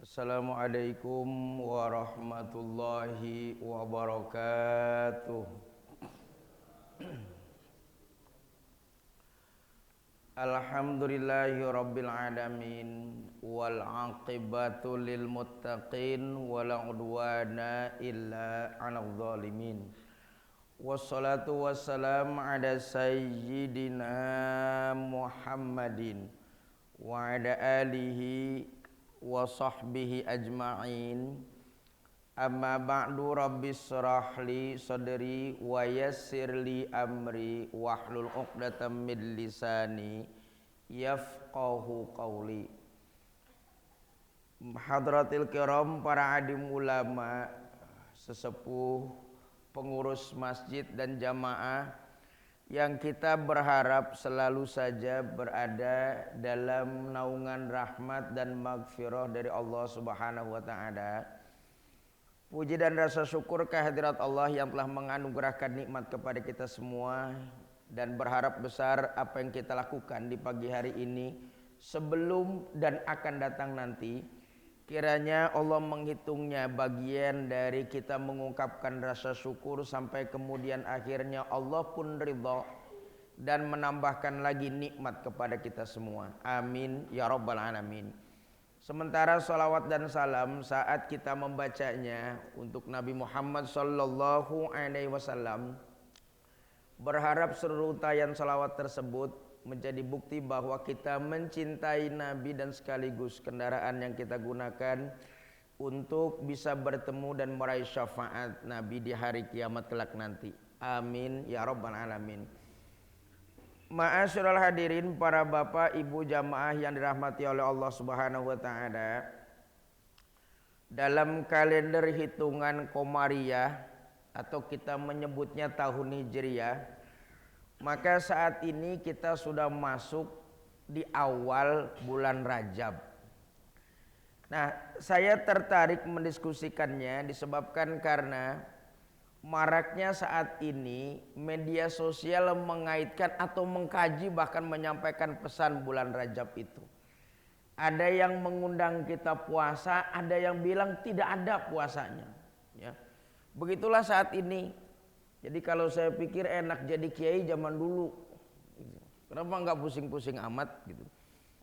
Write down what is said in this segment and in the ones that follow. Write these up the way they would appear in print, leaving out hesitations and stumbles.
Assalamualaikum warahmatullahi wabarakatuh. Alhamdulillahi rabbil alamin wal aqibatu lil muttaqin wala udwana illa 'alal zalimin. Wassalatu wassalamu ala sayyidina Muhammadin wa ala alihi wa sahbihi ajma'in. Amma ba'du, rabbis shrah li sadri wa yassir li amri wahlul 'uqdatam min lisani yafqahu qawli. Hadratil kiram, para adim ulama, sesepuh, pengurus masjid dan jamaah yang kita berharap selalu saja berada dalam naungan rahmat dan maghfirah dari Allah Subhanahu wa taala. Puji dan rasa syukur kehadirat Allah yang telah menganugerahkan nikmat kepada kita semua, dan berharap besar apa yang kita lakukan di pagi hari ini, sebelum dan akan datang nanti, kiranya Allah menghitungnya bagian dari kita mengungkapkan rasa syukur sampai kemudian akhirnya Allah pun ridha dan menambahkan lagi nikmat kepada kita semua. Amin ya rabbal alamin. Sementara salawat dan salam saat kita membacanya untuk Nabi Muhammad sallallahu alaihi wasallam, berharap seluruh untayan salawat tersebut menjadi bukti bahwa kita mencintai Nabi dan sekaligus kendaraan yang kita gunakan untuk bisa bertemu dan meraih syafaat Nabi di hari kiamat kelak nanti. Amin ya rabbal alamin. Ma'asyiral hadirin, para bapak ibu jamaah yang dirahmati oleh Allah Subhanahu wa taala. Dalam kalender hitungan Komariah atau kita menyebutnya tahun Hijriyah, maka saat ini kita sudah masuk di awal bulan Rajab. Nah, saya tertarik mendiskusikannya disebabkan karena maraknya saat ini media sosial mengaitkan atau mengkaji bahkan menyampaikan pesan bulan Rajab itu. Ada yang mengundang kita puasa, ada yang bilang tidak ada puasanya. Ya, begitulah saat ini. Jadi kalau saya pikir enak jadi kiai zaman dulu, kenapa nggak pusing-pusing amat gitu.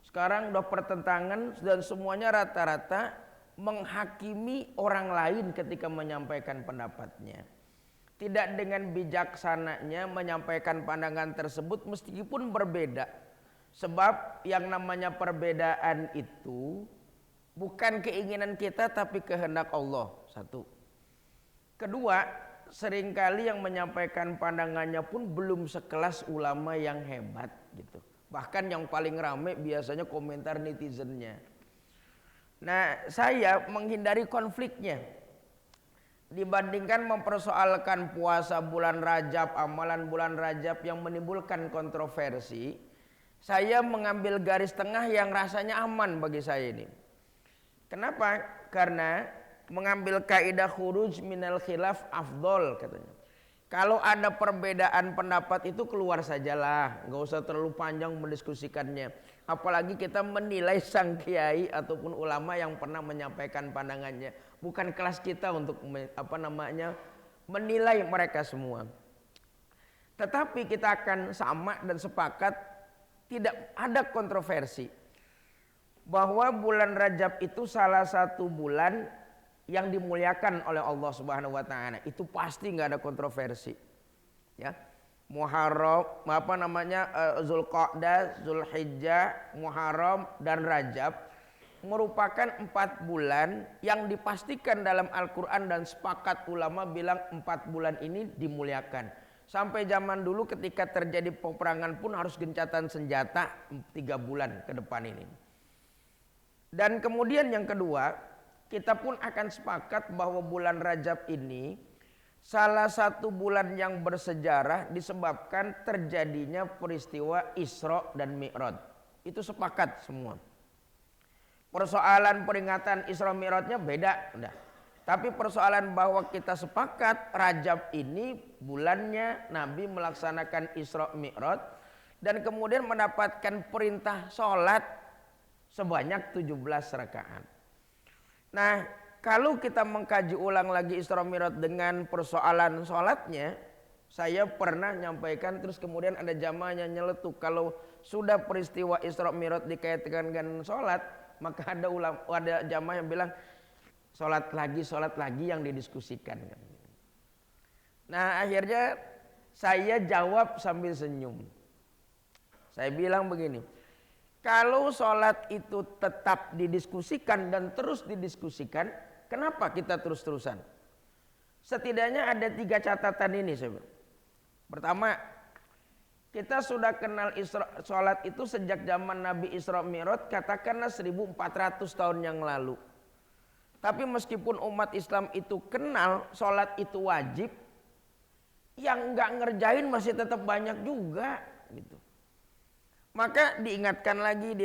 Sekarang udah pertentangan dan semuanya rata-rata menghakimi orang lain ketika menyampaikan pendapatnya. Tidak dengan bijaksananya menyampaikan pandangan tersebut meskipun berbeda. Sebab yang namanya perbedaan itu bukan keinginan kita tapi kehendak Allah. Satu. Kedua, seringkali yang menyampaikan pandangannya pun belum sekelas ulama yang hebat gitu. Bahkan yang paling rame biasanya komentar netizennya. Nah, saya menghindari konfliknya. Dibandingkan mempersoalkan puasa bulan Rajab, amalan bulan Rajab yang menimbulkan kontroversi, saya mengambil garis tengah yang rasanya aman bagi saya ini. Kenapa? Karena mengambil kaidah khuruj minal khilaf afdol katanya. Kalau ada perbedaan pendapat itu keluar sajalah, nggak usah terlalu panjang mendiskusikannya. Apalagi kita menilai sang kiai ataupun ulama yang pernah menyampaikan pandangannya. Bukan kelas kita untuk menilai mereka semua. Tetapi kita akan sama dan sepakat tidak ada kontroversi bahwa bulan Rajab itu salah satu bulan yang dimuliakan oleh Allah Subhanahu wa taala. Itu pasti nggak ada kontroversi. Ya. Muharram, Zulqa'dah, Zulhijjah, Muharram dan Rajab merupakan 4 bulan yang dipastikan dalam Al-Qur'an dan sepakat ulama bilang 4 bulan ini dimuliakan. Sampai zaman dulu ketika terjadi peperangan pun harus gencatan senjata 3 bulan ke depan ini. Dan kemudian yang kedua, kita pun akan sepakat bahwa bulan Rajab ini salah satu bulan yang bersejarah disebabkan terjadinya peristiwa Isra dan Mi'raj. Itu sepakat semua. Persoalan peringatan Isra Mi'rajnya beda, udah. Tapi persoalan bahwa kita sepakat Rajab ini bulannya Nabi melaksanakan Isra Mi'raj dan kemudian mendapatkan perintah sholat sebanyak 17 rakaat. Nah, kalau kita mengkaji ulang lagi Isra Mi'raj dengan persoalan sholatnya, saya pernah nyampaikan terus kemudian ada jamaahnya nyeletuk, kalau sudah peristiwa Isra Mi'raj dikaitkan dengan sholat, maka ada jamaah yang bilang sholat lagi yang didiskusikan. Nah, akhirnya saya jawab sambil senyum. Saya bilang begini, kalau sholat itu tetap didiskusikan dan terus didiskusikan, kenapa kita terus-terusan? Setidaknya ada 3 catatan ini. Pertama, kita sudah kenal sholat itu sejak zaman Nabi Isra Mi'raj, katakanlah 1400 tahun yang lalu. Tapi meskipun umat Islam itu kenal sholat itu wajib, yang nggak ngerjain masih tetap banyak juga gitu. Maka diingatkan lagi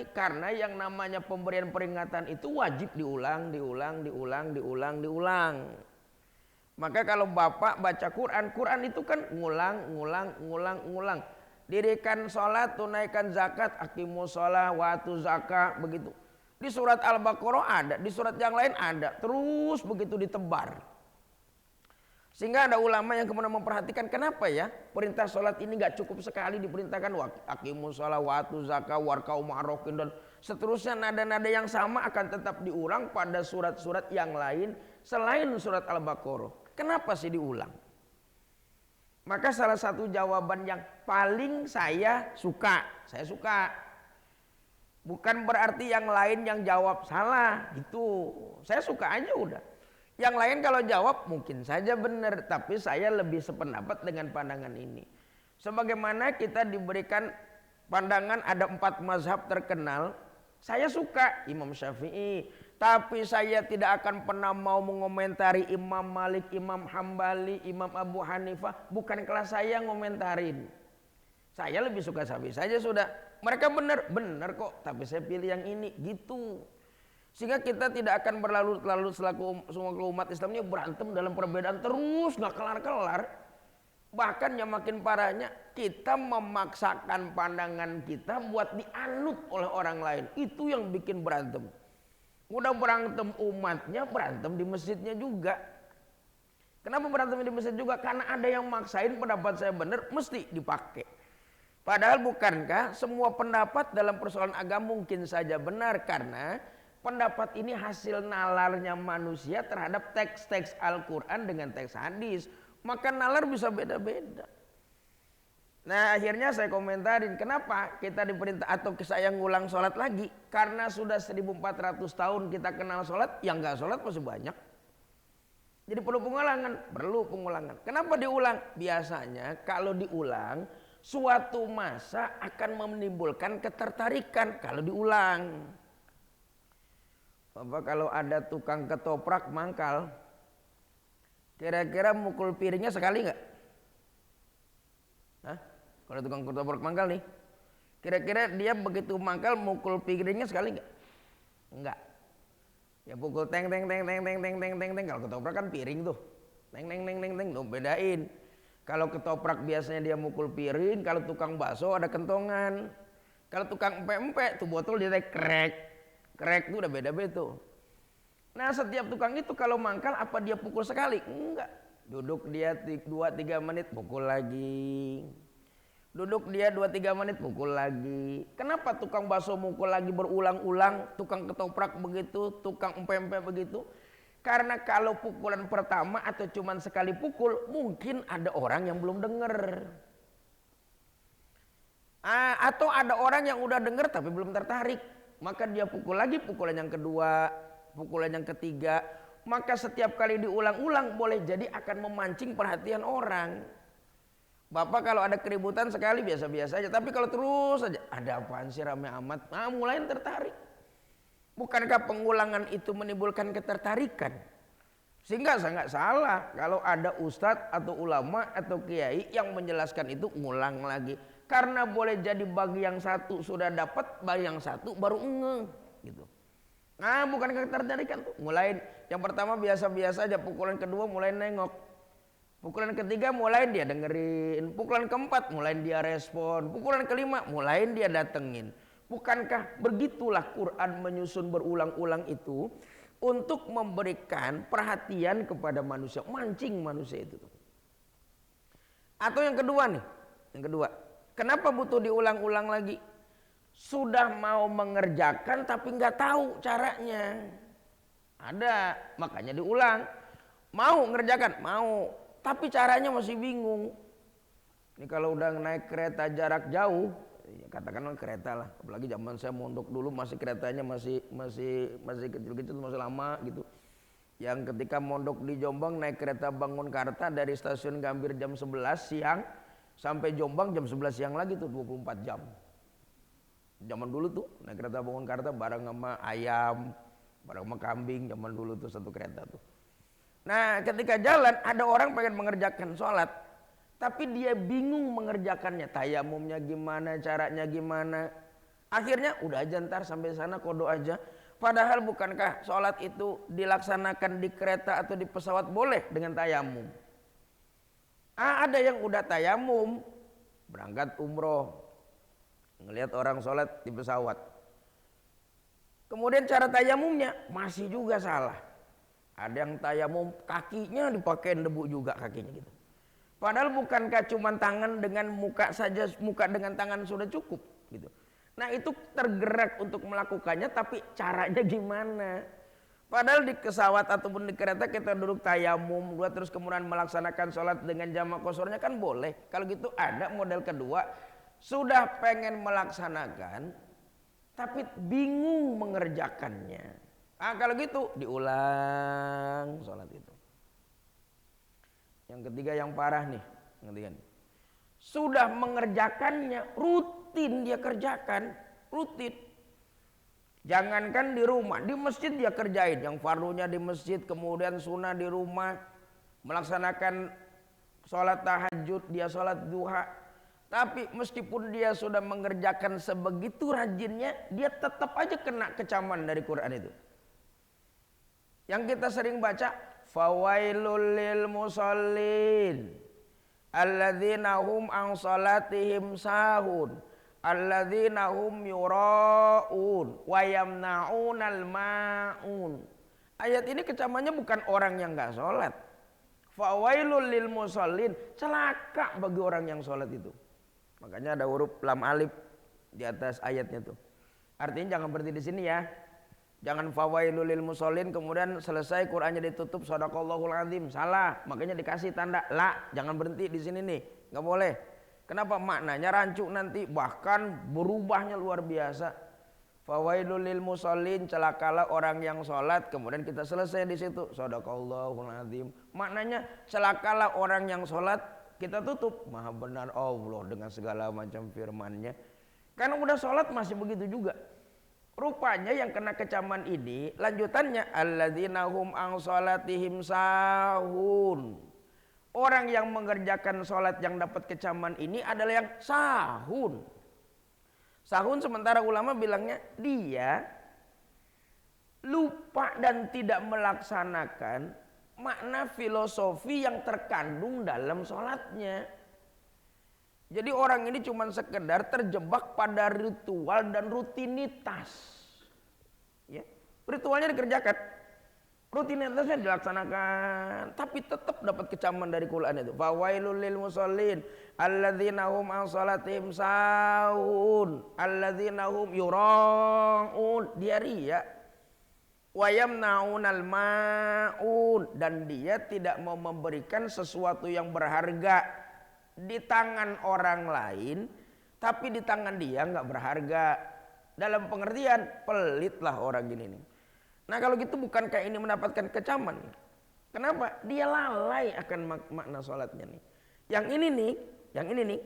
karena yang namanya pemberian peringatan itu wajib diulang. Maka kalau Bapak baca Quran itu kan ngulang. Dirikan sholat, tunaikan zakat, aqimus sholah, watu zakat, begitu. Di surat Al-Baqarah ada, di surat yang lain ada, terus begitu ditebar. Sehingga ada ulama yang kemudian memperhatikan kenapa ya perintah sholat ini gak cukup sekali diperintahkan aqimus sholah, watu zakat, warka'u ma'rokin dan seterusnya, nada-nada yang sama akan tetap diulang pada surat-surat yang lain selain surat Al-Baqarah. Kenapa sih diulang? Maka salah satu jawaban yang paling saya suka. Bukan berarti yang lain yang jawab salah gitu. Saya suka aja udah. Yang lain kalau jawab mungkin saja benar, tapi saya lebih sependapat dengan pandangan ini. Sebagaimana kita diberikan pandangan ada 4 mazhab terkenal, saya suka Imam Syafi'i, tapi saya tidak akan pernah mau mengomentari Imam Malik, Imam Hambali, Imam Abu Hanifah, bukan kelas saya ngomentarin. Saya lebih suka Syafi'i saja sudah. Mereka benar kok, tapi saya pilih yang ini gitu. Sehingga kita tidak akan berlalu-lalu selaku semua umat Islamnya berantem dalam perbedaan terus nggak kelar-kelar. Bahkan yang makin parahnya kita memaksakan pandangan kita buat dianut oleh orang lain. Itu yang bikin berantem. Udah berantem umatnya, berantem di masjidnya juga. Kenapa berantem di masjid juga? Karena ada yang maksain pendapat saya benar mesti dipakai. Padahal bukankah semua pendapat dalam persoalan agama mungkin saja benar, karena pendapat ini hasil nalarnya manusia terhadap teks-teks Al-Quran dengan teks hadis. Maka nalar bisa beda-beda. Nah akhirnya saya komentarin kenapa kita diperintah atau saya ngulang sholat lagi. Karena sudah 1400 tahun kita kenal sholat, yang gak sholat masih banyak. Jadi perlu pengulangan. Kenapa diulang? Biasanya kalau diulang suatu masa akan menimbulkan ketertarikan kalau diulang. Bapak kalau ada tukang ketoprak mangkal, kira-kira mukul piringnya sekali nggak? Hah? Kalau tukang ketoprak mangkal nih, kira-kira dia begitu mangkal mukul piringnya sekali nggak? Enggak. Ya pukul teng. Kalau ketoprak kan piring tuh, teng. Bedain. Kalau ketoprak biasanya dia mukul piring, kalau tukang bakso ada kentongan. Kalau tukang empe-empe tuh botol dia krek itu udah beda-beda. Nah setiap tukang itu kalau mangkal apa dia pukul sekali? Enggak. Duduk dia 2-3 menit pukul lagi. Duduk dia 2-3 menit pukul lagi. Kenapa tukang bakso mukul lagi berulang-ulang? Tukang ketoprak begitu, tukang empe-empe begitu. Karena kalau pukulan pertama atau cuman sekali pukul, mungkin ada orang yang belum dengar. Atau ada orang yang udah dengar tapi belum tertarik. Maka dia pukul lagi, pukulan yang kedua, pukulan yang ketiga. Maka setiap kali diulang-ulang boleh jadi akan memancing perhatian orang. Bapak kalau ada keributan sekali biasa-biasa aja, tapi kalau terus aja ada apaan sih rame amat, mulai tertarik. Bukankah pengulangan itu menimbulkan ketertarikan? Sehingga sangat salah kalau ada ustadz atau ulama atau kiai yang menjelaskan itu ngulang lagi. Karena boleh jadi bagi yang satu sudah dapat, bagi yang satu baru gitu. Nah bukan ketertarikan tuh. Mulai yang pertama biasa-biasa aja, pukulan kedua mulai nengok. Pukulan ketiga mulai dia dengerin. Pukulan keempat mulai dia respon. Pukulan kelima mulai dia datengin. Bukankah begitulah Quran menyusun berulang-ulang itu untuk memberikan perhatian kepada manusia, mancing manusia itu. Atau yang kedua nih, yang kedua, kenapa butuh diulang-ulang lagi? Sudah mau mengerjakan tapi nggak tahu caranya. Ada, makanya diulang. Mau ngerjakan, mau, tapi caranya masih bingung. Ini kalau udah naik kereta jarak jauh, katakanlah kereta lah, apalagi zaman saya mondok dulu masih keretanya masih kecil-kecil, masih lama gitu. Yang ketika mondok di Jombang naik kereta Bangunkarta dari stasiun Gambir jam 11 siang sampai Jombang jam 11 siang lagi tuh 24 jam. Zaman dulu tuh naik kereta Bangunkarta bareng sama ayam, bareng sama kambing, zaman dulu tuh satu kereta tuh. Nah ketika jalan ada orang pengen mengerjakan sholat, tapi dia bingung mengerjakannya, tayamumnya gimana, caranya gimana. Akhirnya udah aja ntar sampai sana kodo aja. Padahal bukankah sholat itu dilaksanakan di kereta atau di pesawat boleh dengan tayamum? Ada yang udah tayamum, berangkat umroh, ngelihat orang sholat di pesawat. Kemudian cara tayamumnya masih juga salah. Ada yang tayamum kakinya dipakein debu juga kakinya gitu. Padahal bukankah cuma tangan dengan muka saja, muka dengan tangan sudah cukup gitu. Nah itu tergerak untuk melakukannya, tapi caranya gimana? Padahal di pesawat ataupun di kereta kita duduk tayamum, terus kemudian melaksanakan sholat dengan jamak qasornya kan boleh. Kalau gitu ada model kedua, sudah pengen melaksanakan, tapi bingung mengerjakannya. Kalau gitu diulang sholat itu. Yang ketiga yang parah nih, yang ketiga nih. Sudah mengerjakannya, rutin dia kerjakan, rutin. Jangankan di rumah, di masjid dia kerjain. Yang fardunya di masjid, kemudian sunnah di rumah. Melaksanakan sholat tahajud, dia sholat duha. Tapi meskipun dia sudah mengerjakan sebegitu rajinnya, dia tetap aja kena kecaman dari Quran itu. Yang kita sering baca, fawailul lil musallin alladzina hum an salatihim sahun alladzina hum yuraun wa yamnaunal maun. Ayat ini kecamannya bukan orang yang enggak sholat. Fawailul lil musallin, celaka bagi orang yang sholat itu. Makanya ada huruf lam alif di atas ayatnya tuh. Artinya jangan berhenti di sini ya. Jangan fawailul lil musallin kemudian selesai Qur'annya ditutup sadaqallahul azim. Salah, makanya dikasih tanda la, jangan berhenti di sini nih. Enggak boleh. Kenapa? Maknanya rancu nanti, bahkan berubahnya luar biasa. Fawailul lil musallin, celakalah orang yang salat, kemudian kita selesai di situ sadaqallahul azim. Maknanya celakalah orang yang salat, kita tutup. Maha benar Allah dengan segala macam firman-Nya. Karena udah salat masih begitu juga. Rupanya yang kena kecaman ini lanjutannya alladzina hum an salatihim sahun. Orang yang mengerjakan sholat yang dapat kecaman ini adalah yang sahun. Sahun sementara ulama bilangnya dia lupa dan tidak melaksanakan makna filosofi yang terkandung dalam sholatnya. Jadi orang ini cuma sekedar terjebak pada ritual dan rutinitas. Ya, ritualnya dikerjakan, rutinitasnya dilaksanakan, tapi tetap dapat kecaman dari Quran itu. Fawailul lil musallin alladzina hum an salatihim sahun alladzina hum yuraun. Dia riya. Wa yamnaunal maun, dan dia tidak mau memberikan sesuatu yang berharga di tangan orang lain, tapi di tangan dia nggak berharga. Dalam pengertian pelitlah orang gini nih. Nah kalau gitu bukankah ini mendapatkan kecaman? Kenapa? Dia lalai akan makna sholatnya nih. Yang ini nih,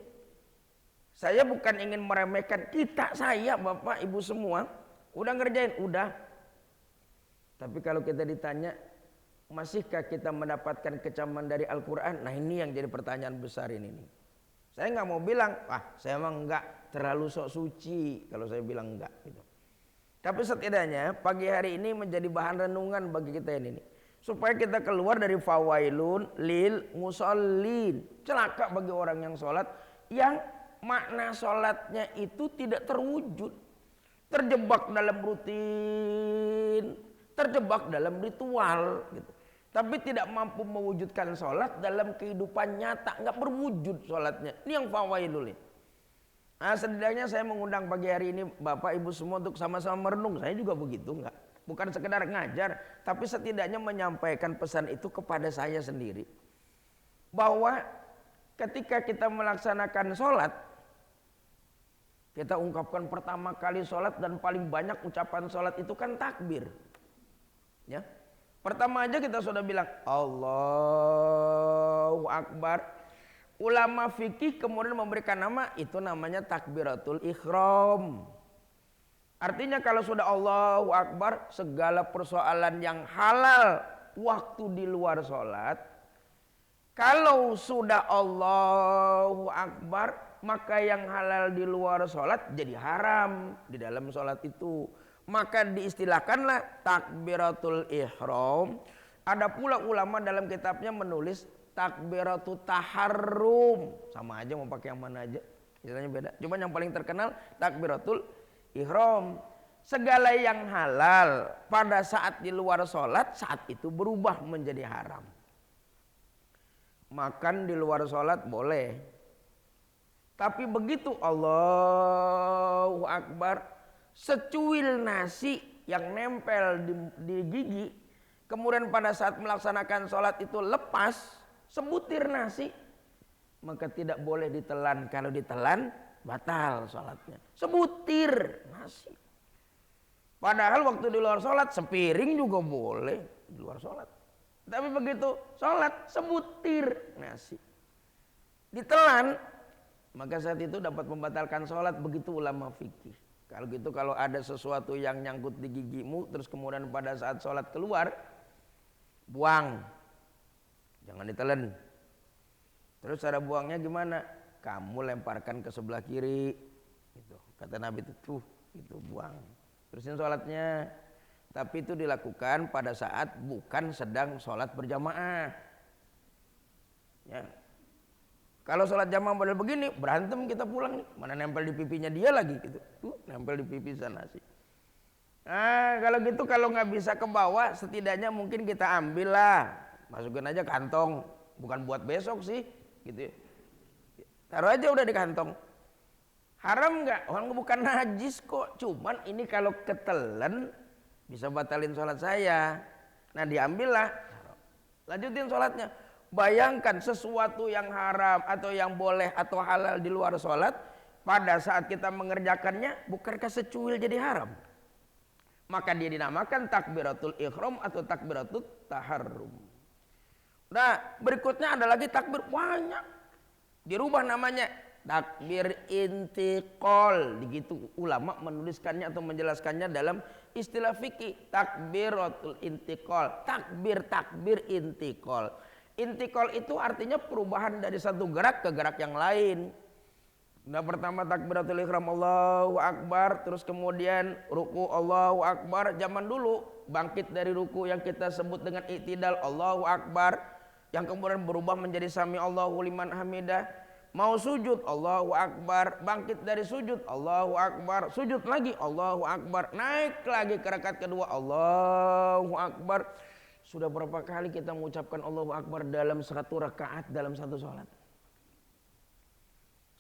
saya bukan ingin meremehkan kita, saya bapak ibu semua udah ngerjain, udah. Tapi kalau kita ditanya, masihkah kita mendapatkan kecaman dari Al-Quran? Nah ini yang jadi pertanyaan besar ini nih. Saya nggak mau bilang, saya emang nggak terlalu sok suci kalau saya bilang enggak gitu. Tapi setidaknya pagi hari ini menjadi bahan renungan bagi kita ini nih. Supaya kita keluar dari fawailun lil musallin. Celaka bagi orang yang sholat, yang makna sholatnya itu tidak terwujud. terjebak dalam rutin, terjebak dalam ritual gitu. Tapi tidak mampu mewujudkan sholat dalam kehidupan nyata, nggak berwujud sholatnya. Ini yang fawaidul. Nah, setidaknya saya mengundang pagi hari ini Bapak Ibu semua untuk sama-sama merenung. Saya juga begitu, nggak, bukan sekedar ngajar, tapi setidaknya menyampaikan pesan itu kepada saya sendiri. Bahwa ketika kita melaksanakan sholat, kita ungkapkan pertama kali sholat dan paling banyak ucapan sholat itu kan takbir. Ya. Pertama aja kita sudah bilang Allahu Akbar. Ulama fikih kemudian memberikan nama, itu namanya takbiratul ihram. Artinya kalau sudah Allahu Akbar, segala persoalan yang halal waktu di luar sholat. Kalau sudah Allahu Akbar, maka yang halal di luar sholat jadi haram di dalam sholat itu. Maka diistilahkanlah takbiratul ihram. Ada pula ulama dalam kitabnya menulis takbiratul taharrum. Sama aja mau pakai yang mana aja, istilahnya beda. Cuma yang paling terkenal takbiratul ihram. Segala yang halal pada saat di luar sholat, saat itu berubah menjadi haram. Makan di luar sholat boleh, tapi begitu Allahu Akbar, secuil nasi yang nempel di gigi, kemudian pada saat melaksanakan sholat itu lepas, sebutir nasi, maka tidak boleh ditelan. Kalau ditelan batal sholatnya. Sebutir nasi. Padahal waktu di luar sholat sepiring juga boleh di luar sholat. Tapi begitu sholat sebutir nasi ditelan, maka saat itu dapat membatalkan sholat. Begitu ulama fikih. Kalau gitu, kalau ada sesuatu yang nyangkut di gigimu terus kemudian pada saat sholat keluar, buang, jangan ditelan. Terus cara buangnya gimana? Kamu lemparkan ke sebelah kiri, gitu. Kata Nabi itu tuh, itu buang. Terusin sholatnya. Tapi itu dilakukan pada saat bukan sedang sholat berjamaah. Ya. Kalau sholat jamaah model begini, berantem kita pulang nih. Mana nempel di pipinya dia lagi gitu. Nempel di pipi sana sih. Nah, kalau gitu kalau nggak bisa ke bawah, setidaknya mungkin kita ambil lah. Masukin aja kantong. Bukan buat besok sih. Gitu. Taruh aja udah di kantong. Haram nggak? Orang bukan najis kok. Cuman ini kalau ketelan bisa batalin sholat saya. Nah, diambillah. Lanjutin sholatnya. Bayangkan sesuatu yang haram atau yang boleh atau halal di luar sholat, pada saat kita mengerjakannya bukankah secuil jadi haram? Maka dia dinamakan takbiratul ihram atau takbiratul taharrum. Nah, berikutnya ada lagi takbir banyak, dirubah namanya takbir intiqal. Begitu ulama menuliskannya atau menjelaskannya dalam istilah fikih, takbiratul intiqal, takbir intiqal. Intikal itu artinya perubahan dari satu gerak ke gerak yang lain. Nah, pertama takbiratul ihram Allahu Akbar, terus kemudian ruku Allahu Akbar. Zaman dulu bangkit dari ruku yang kita sebut dengan i'tidal Allahu Akbar, yang kemudian berubah menjadi sami Allahu liman hamidah. Mau sujud Allahu Akbar, bangkit dari sujud Allahu Akbar, sujud lagi Allahu Akbar, naik lagi ke rakaat kedua Allahu Akbar. Sudah berapa kali kita mengucapkan Allahu Akbar dalam satu rakaat, dalam satu sholat?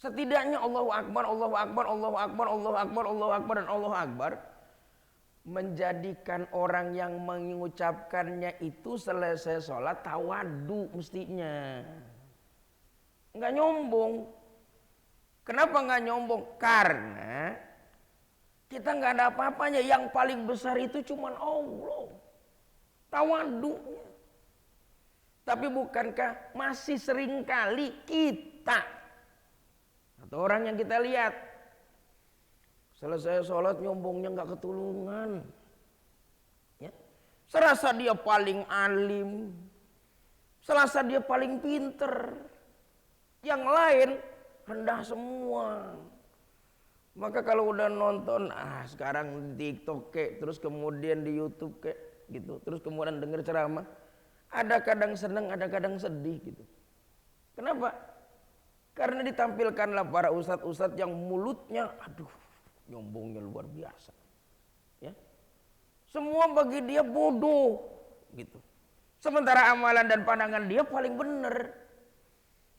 Setidaknya Allahu Akbar, Allahu Akbar, Allahu Akbar, Allahu Akbar, Allahu Akbar, dan Allahu Akbar menjadikan orang yang mengucapkannya itu selesai sholat tawadu mestinya. Enggak nyombong. Kenapa enggak nyombong? Karena kita enggak ada apa-apanya. Yang paling besar itu cuma Allah. Tawadunya. Tapi bukankah masih seringkali kita atau orang yang kita lihat selesai sholat nyombongnya nggak ketulungan, ya. Serasa dia paling alim, serasa dia paling pinter, yang lain rendah semua. Maka kalau udah nonton, sekarang di TikTok terus kemudian di YouTube gitu, terus kemudian dengar ceramah, ada kadang senang, ada kadang sedih gitu. Kenapa? Karena ditampilkanlah para ustadz-ustadz yang mulutnya, nyombongnya luar biasa. Ya. Semua bagi dia bodoh gitu. Sementara amalan dan pandangan dia paling benar.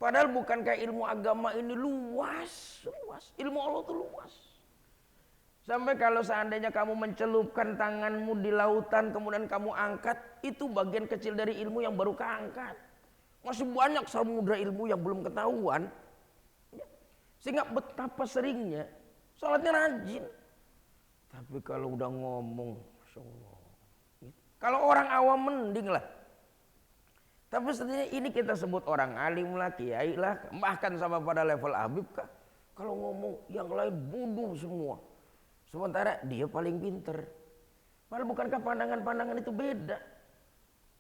Padahal bukankah ilmu agama ini luas. Ilmu Allah itu luas. Sampai kalau seandainya kamu mencelupkan tanganmu di lautan kemudian kamu angkat, itu bagian kecil dari ilmu yang baru keangkat. Masih banyak samudra ilmu yang belum ketahuan. Sehingga betapa seringnya sholatnya rajin. Tapi kalau udah ngomong, Masya Allah. Kalau orang awam mending lah. Tapi setidaknya ini kita sebut orang alim lah, kiai lah, bahkan sama pada level habib kah. Kalau ngomong yang lain bodoh semua. Sementara dia paling pinter. Padahal bukankah pandangan-pandangan itu beda?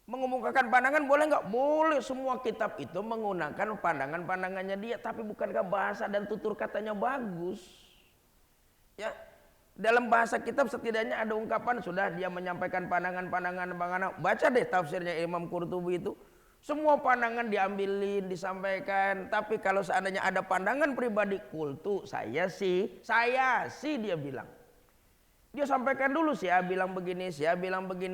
Mengemukakan pandangan boleh nggak? Boleh. Semua kitab itu menggunakan pandangan-pandangannya dia. Tapi bukankah bahasa dan tutur katanya bagus? Ya, dalam bahasa kitab setidaknya ada ungkapan sudah dia menyampaikan pandangan-pandangan. Baca deh tafsirnya Imam Qurtubi itu. Semua pandangan diambilin, disampaikan. Tapi kalau seandainya ada pandangan pribadi kultu, saya sih dia bilang. Dia sampaikan dulu, saya bilang begini,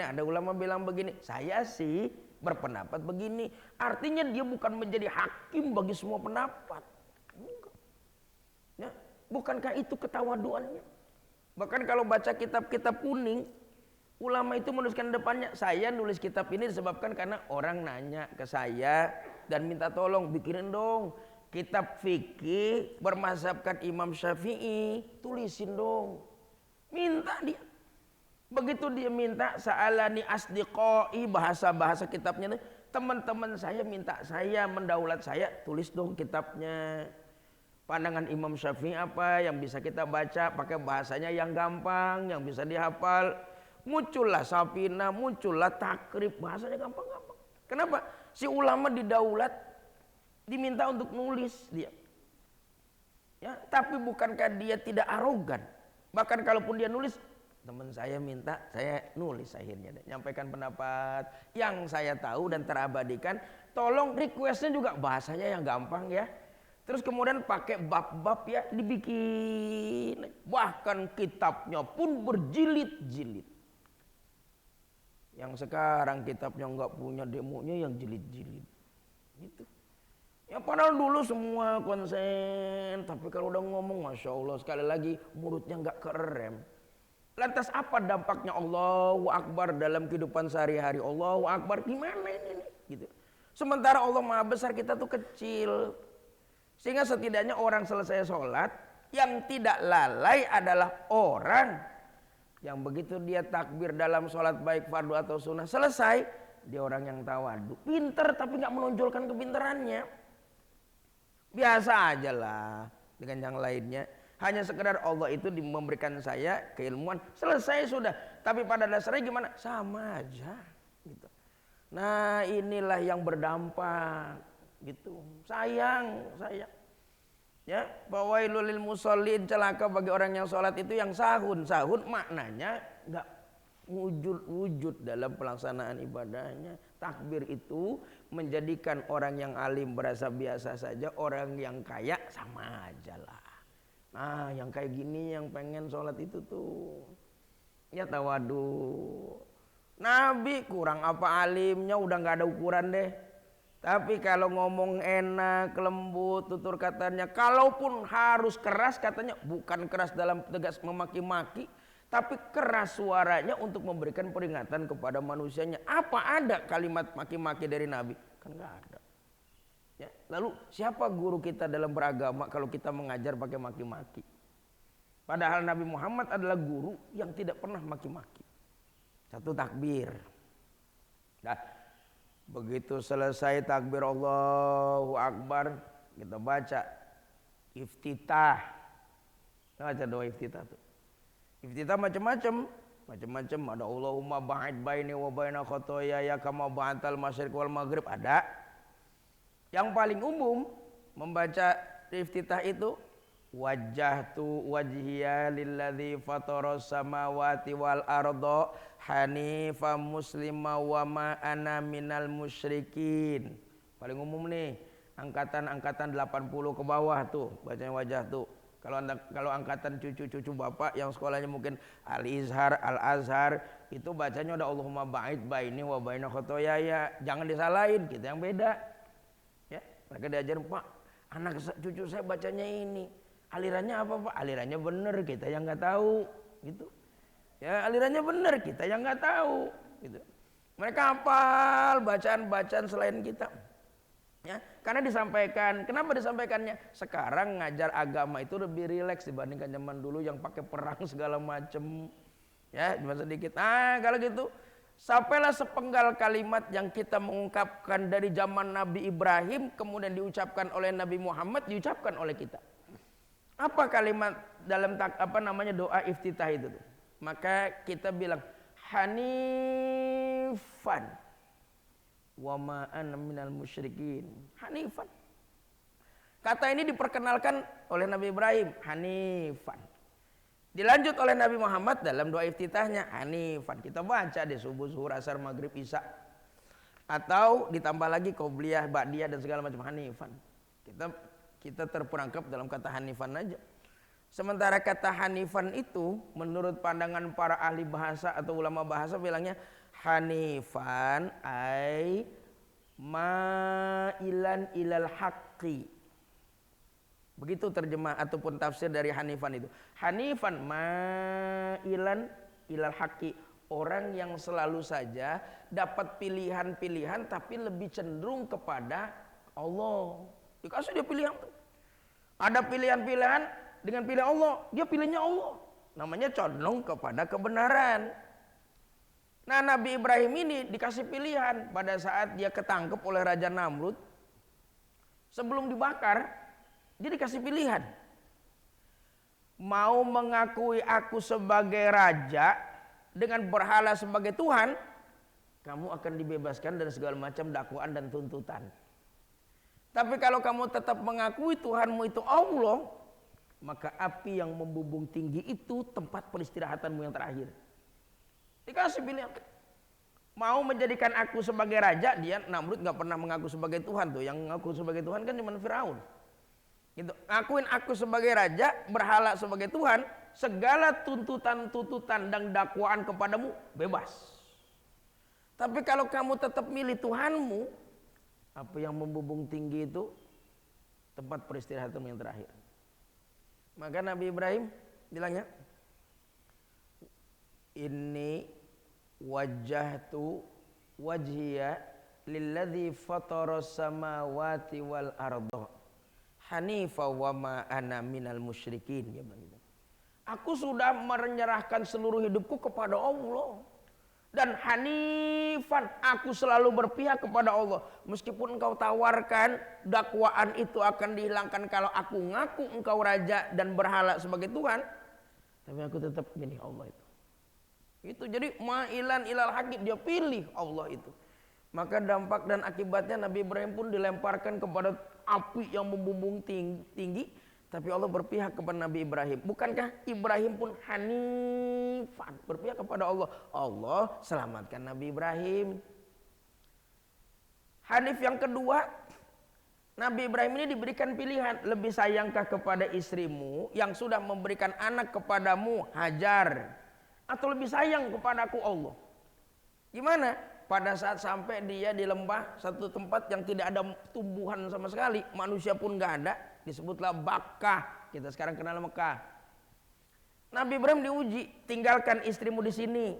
ada ulama bilang begini, saya sih berpendapat begini. Artinya dia bukan menjadi hakim bagi semua pendapat. Ya, bukankah itu ketawaduannya? Bahkan kalau baca kitab-kitab kuning, ulama itu menuliskan depannya, saya nulis kitab ini disebabkan karena orang nanya ke saya dan minta tolong bikinin dong kitab fikih bermazhabkan Imam Syafi'i, tulisin dong. Minta dia. Begitu dia minta, sa'alani asdiqai, bahasa-bahasa kitabnya, teman-teman saya minta saya, mendaulat saya, tulis dong kitabnya. Pandangan Imam Syafi'i apa yang bisa kita baca pakai bahasanya yang gampang, yang bisa dihafal. Muncullah Safina, muncullah Takrib, bahasanya gampang-gampang. Kenapa? Si ulama didaulat, diminta untuk nulis dia. Ya, tapi bukankah dia tidak arogan? Bahkan kalaupun dia nulis, teman saya minta saya nulis akhirnya, nyampaikan pendapat yang saya tahu dan terabadikan. Tolong requestnya juga bahasanya yang gampang ya. Terus kemudian pakai bab-bab ya, dibikin. Bahkan kitabnya pun berjilid-jilid. Yang sekarang kitabnya nggak punya demonya yang jilid-jilid. Gitu. Ya padahal dulu semua konsen, tapi kalau udah ngomong, Masya Allah, sekali lagi mulutnya nggak kerem. Lantas apa dampaknya Allahu Akbar dalam kehidupan sehari-hari? Allahu Akbar gimana ini? Gitu. Sementara Allah Maha Besar, kita tuh kecil. Sehingga setidaknya orang selesai sholat, yang tidak lalai adalah orang yang begitu dia takbir dalam sholat baik fardu atau sunnah, selesai, dia orang yang tawadu. Pinter tapi nggak menonjolkan kepinterannya. Biasa aja lah dengan yang lainnya. Hanya sekedar Allah itu memberikan saya keilmuan, selesai sudah. Tapi pada dasarnya gimana? Sama aja gitu. Nah inilah yang berdampak gitu. Sayang. Ya, fawailul lil musallin, celaka bagi orang yang sholat itu yang sahun maknanya nggak wujud dalam pelaksanaan ibadahnya. Takbir itu menjadikan orang yang alim berasa biasa saja, orang yang kaya sama aja lah. Nah yang kayak gini yang pengen sholat itu tuh ya tawadu. Nabi kurang apa alimnya, udah nggak ada ukuran deh. Tapi kalau ngomong enak, lembut, tutur katanya, kalaupun harus keras katanya, bukan keras dalam tegas memaki-maki, tapi keras suaranya untuk memberikan peringatan kepada manusianya. Apa ada kalimat maki-maki dari Nabi? Kan nggak ada. Ya, lalu siapa guru kita dalam beragama kalau kita mengajar pakai maki-maki? Padahal Nabi Muhammad adalah guru yang tidak pernah maki-maki. Satu takbir. Nah, begitu selesai takbir Allahu Akbar, kita baca iftitah. Baca doa iftitah tuh. Iftitah macam-macam. Ada Allahumma ba'id baini wa baina khotoyaya kama ba'atal masyriq wal maghrib, ada. Yang paling umum membaca iftitah itu wajjahtu wajhiya lilladzi fataras samawati wal arda hanifan muslima wa ma ana minal musyrikin. Paling umum nih, angkatan 80 ke bawah tuh bacanya wajah tuh. Kalau angkatan cucu-cucu bapak yang sekolahnya mungkin Al-Izhar, Al-Azhar, itu bacanya udah Allahumma ba'id baini wa baina khotoyaya. Jangan disalahin, kita yang beda. Ya, mereka diajarin, Pak, anak cucu saya bacanya ini. Alirannya apa, Pak? Alirannya bener, kita yang nggak tahu, gitu. Ya, alirannya bener, kita yang nggak tahu, gitu. Mereka hafal bacaan-bacaan selain kita. Ya, karena disampaikan. Kenapa disampaikannya? Sekarang ngajar agama itu lebih rileks dibandingkan zaman dulu yang pakai perang segala macam. Ya, cuma sedikit. Kalau gitu, sampailah sepenggal kalimat yang kita mengungkapkan dari zaman Nabi Ibrahim, kemudian diucapkan oleh Nabi Muhammad, diucapkan oleh kita. Apa kalimat dalam doa iftitah itu? Maka kita bilang Hanifan wa ma ana minal musyrikin. Hanifan. Kata ini diperkenalkan oleh Nabi Ibrahim, Hanifan. Dilanjut oleh Nabi Muhammad dalam doa iftitahnya, Hanifan. Kita baca di subuh, zuhur, asar, maghrib, isya. Atau ditambah lagi qobliyah, ba'diyah dan segala macam, Hanifan. Kita terperangkap dalam kata Hanifan aja. Sementara kata Hanifan itu menurut pandangan para ahli bahasa atau ulama bahasa bilangnya Hanifan ay ma'ilan ilal haqqi. Begitu terjemah ataupun tafsir dari Hanifan itu. Hanifan ma'ilan ilal haqqi. Orang yang selalu saja dapat pilihan-pilihan tapi lebih cenderung kepada Allah. Dikasih dia pilihan tuh. Ada pilihan-pilihan dengan pilihan Allah, dia pilihnya Allah. Namanya condong kepada kebenaran. Nah, Nabi Ibrahim ini dikasih pilihan pada saat dia ketangkep oleh Raja Namrud. Sebelum dibakar, dia dikasih pilihan. Mau mengakui aku sebagai raja dengan berhala sebagai Tuhan, kamu akan dibebaskan dari segala macam dakwaan dan tuntutan. Tapi kalau kamu tetap mengakui Tuhanmu itu Allah, maka api yang membubung tinggi itu tempat peristirahatanmu yang terakhir. Dikasih pilihan. Mau menjadikan aku sebagai raja, dia Namrud nggak pernah mengaku sebagai Tuhan tuh. Yang mengaku sebagai Tuhan kan cuma Firaun. Gitu. Akuin aku sebagai raja, berhala sebagai Tuhan, segala tuntutan-tuntutan dan dakwaan kepadamu bebas. Tapi kalau kamu tetap milih Tuhanmu, apa yang membubung tinggi itu tempat peristirahatanmu yang terakhir. Maka Nabi Ibrahim bilangnya, Inni wajjahtu wajhiya lilladzi fataras samawati wal arda hanifa wa ma ana minal musyrikin. Dia bilang gitu. Aku sudah menyerahkan seluruh hidupku kepada Allah. Dan hanifan, aku selalu berpihak kepada Allah. Meskipun engkau tawarkan dakwaan itu akan dihilangkan kalau aku ngaku engkau raja dan berhala sebagai Tuhan, tapi aku tetap pilih Allah itu. Itu jadi ma'ilan ilal haqqi, dia pilih Allah itu. Maka dampak dan akibatnya Nabi Ibrahim pun dilemparkan kepada api yang membumbung tinggi, tapi Allah berpihak kepada Nabi Ibrahim. Bukankah Ibrahim pun hanifan, berpihak kepada Allah. Allah selamatkan Nabi Ibrahim. Hanif yang kedua, Nabi Ibrahim ini diberikan pilihan. Lebih sayangkah kepada istrimu yang sudah memberikan anak kepadamu, Hajar, atau lebih sayang kepadaku Allah? Gimana? Pada saat sampai dia di lembah, satu tempat yang tidak ada tumbuhan sama sekali, manusia pun nggak ada, disebutlah Bakkah. Kita sekarang kenal Mekah. Nabi Ibrahim diuji, tinggalkan istrimu di sini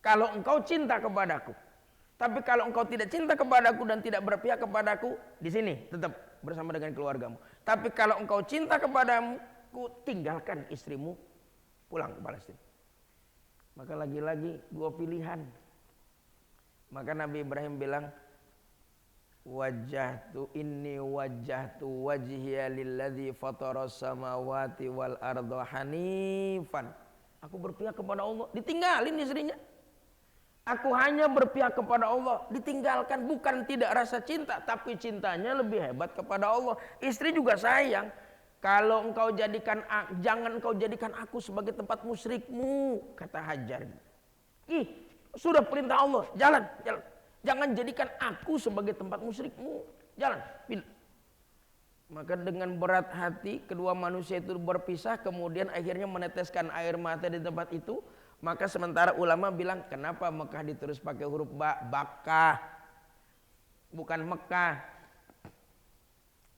kalau engkau cinta kepadaku. Tapi kalau engkau tidak cinta kepadaku dan tidak berpihak kepadaku, di sini tetap bersama dengan keluargamu. Tapi kalau engkau cinta kepadaku, tinggalkan istrimu, pulang ke Palestina. Maka lagi-lagi dua pilihan. Maka Nabi Ibrahim bilang, wajjahtu wajhiya lilladzi fataras samawati wal arda hanifan. Aku berpihak kepada Allah, ditinggalin istrinya. Aku hanya berpihak kepada Allah, ditinggalkan. Bukan tidak rasa cinta, tapi cintanya lebih hebat kepada Allah. Istri juga sayang. Kalau engkau jadikan, jangan engkau jadikan aku sebagai tempat musyrikmu, kata Hajar. Sudah perintah Allah, jalan. Jangan jadikan aku sebagai tempat musyrikmu. Jalan. Maka dengan berat hati kedua manusia itu berpisah, kemudian akhirnya meneteskan air mata di tempat itu. Maka sementara ulama bilang, kenapa Mekah ditulis pakai huruf ba? Bakkah, bukan Mekah.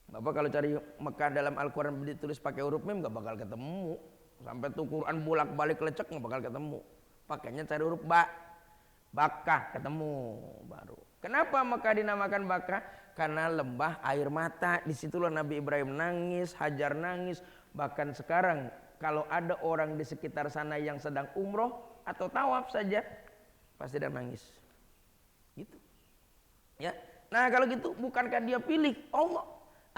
Bapak kalau cari Mekah dalam Al-Quran ditulis pakai huruf mim gak bakal ketemu. Sampai tuh Quran bolak-balik lecek gak bakal ketemu. Pakainya cari huruf ba. Bakkah ketemu baru. Kenapa Mekah dinamakan Bakkah? Karena lembah air mata. Disitulah Nabi Ibrahim nangis, Hajar nangis. Bahkan sekarang kalau ada orang di sekitar sana yang sedang umroh atau tawaf saja, pasti dia nangis. Gitu. Ya. Nah kalau gitu, bukankah dia pilih Allah?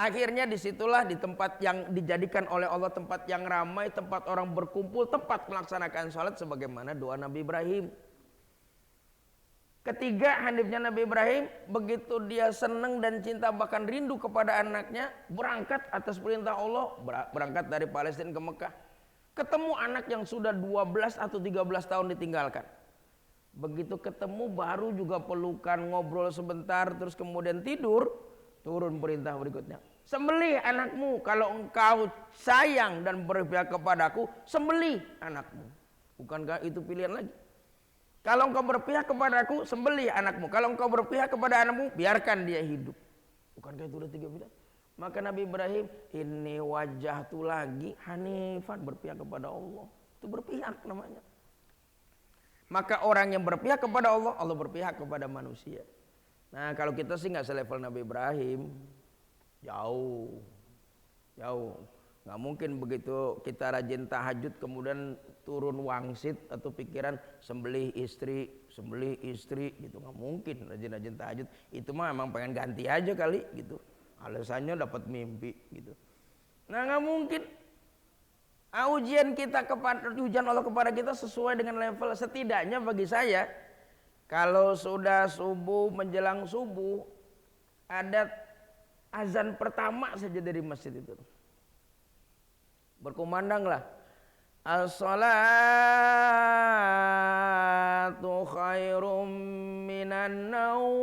Akhirnya disitulah di tempat yang dijadikan oleh Allah tempat yang ramai, tempat orang berkumpul, tempat melaksanakan sholat sebagaimana doa Nabi Ibrahim. Ketiga, hanifnya Nabi Ibrahim, begitu dia senang dan cinta bahkan rindu kepada anaknya, berangkat atas perintah Allah, berangkat dari Palestina ke Mekah. Ketemu anak yang sudah 12 atau 13 tahun ditinggalkan. Begitu ketemu baru juga pelukan, ngobrol sebentar, terus kemudian tidur, turun perintah berikutnya. Sembelih anakmu, kalau engkau sayang dan berpihak kepadaku, sembelih anakmu. Bukankah itu pilihan lagi? Kalau engkau berpihak kepadaku, sembelih anakmu. Kalau engkau berpihak kepada anakmu, biarkan dia hidup. Bukankah itu udah 3 pilihan? Maka Nabi Ibrahim, ini wajah tu lagi hanifan, berpihak kepada Allah. Itu berpihak namanya. Maka orang yang berpihak kepada Allah, Allah berpihak kepada manusia. Nah kalau kita sih nggak selevel Nabi Ibrahim, jauh. Nggak mungkin begitu kita rajin tahajud kemudian turun wangsit atau pikiran sembelih istri gitu. Nggak mungkin rajin tahajud. Itu mah emang pengen ganti aja kali gitu. Alasannya dapat mimpi gitu. Nah nggak mungkin. Ujian Allah kepada kita sesuai dengan level. Setidaknya bagi saya, kalau sudah subuh menjelang subuh ada azan pertama saja dari masjid itu, berkumandanglah as-salatu khairum minan naum,